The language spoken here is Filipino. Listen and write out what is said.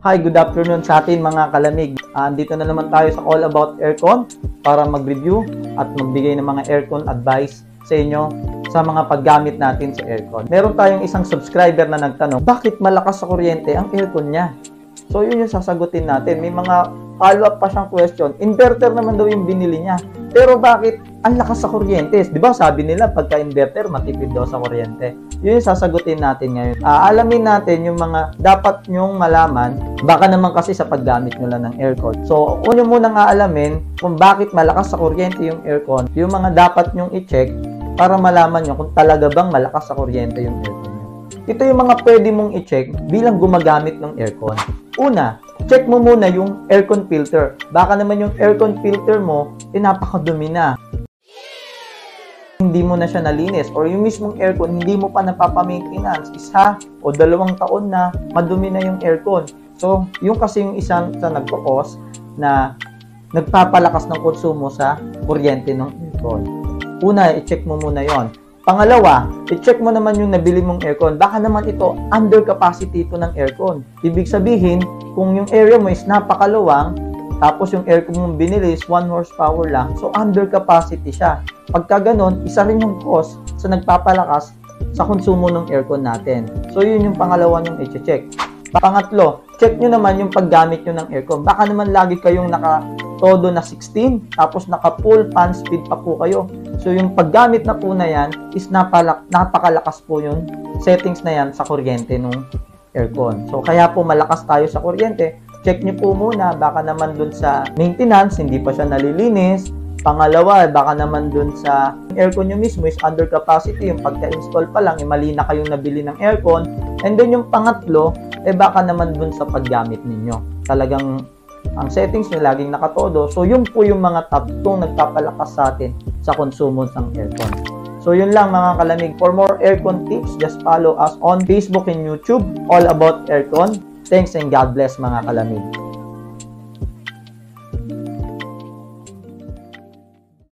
Hi, good afternoon sa atin mga kalamig. Andito na naman tayo sa All About Aircon para mag-review at magbigay ng mga aircon advice sa inyo sa mga paggamit natin sa aircon. Meron tayong isang subscriber na nagtanong, bakit malakas sa kuryente ang aircon niya? So yun yung sasagutin natin. May mga follow-up pa siyang question. Inverter naman daw yung binili niya. Pero bakit ang lakas sa kuryente? Di ba sabi nila pagka inverter matipid daw sa kuryente? Yun yung sasagutin natin ngayon. Alamin natin yung mga dapat nyong malaman. Baka naman kasi sa paggamit nyo lang ng aircon. So unyo munang aalamin kung bakit malakas sa kuryente yung aircon. Yung mga dapat nyong i-check para malaman nyo kung talaga bang malakas sa kuryente yung aircon nyo. Ito yung mga pwede mong i-check bilang gumagamit ng aircon. Una, check mo muna yung aircon filter. Baka naman yung aircon filter mo, napakadumi na. Hindi mo na siya nalinis. Or yung mismong aircon, hindi mo pa napapamaintenance. 1 o 2 taon na, madumi na yung aircon. So, yung kasi yung isang sa nagpo-cause na nagpapalakas ng konsumo sa kuryente ng aircon. Una, i-check mo muna yon. Pangalawa, i-check mo naman yung nabili mong aircon. Baka naman ito, under capacity ito ng aircon. Ibig sabihin, kung yung area mo is napakaluwang, tapos yung aircon mong binili is 1 horsepower lang, so under capacity siya. Pagka ganon, isa rin yung cause sa nagpapalakas sa konsumo ng aircon natin. So yun yung pangalawa yung i-check. Pangatlo, check nyo naman yung paggamit nyo ng aircon. Baka naman lagi kayong naka-todo na 16, tapos naka-full fan speed pa po kayo. So yung paggamit na po na yan is napakalakas po yung settings na yan sa kuryente ng aircon. So kaya po malakas tayo sa kuryente. Check nyo po muna, baka naman dun sa maintenance, hindi pa siya nalilinis. Pangalawa, baka naman dun sa aircon nyo mismo is under capacity. Yung pagka-install pa lang, mali na kayong nabili ng aircon. And then yung pangatlo, baka naman dun sa paggamit ninyo. Talagang ang settings nyo laging nakatodo. So yun po yung mga tatlong nagpapalakas sa atin sa konsumo ng aircon. So yun lang mga kalamig. For more aircon tips, just follow us on Facebook and YouTube, All About Aircon. Thanks and God bless mga kalamig.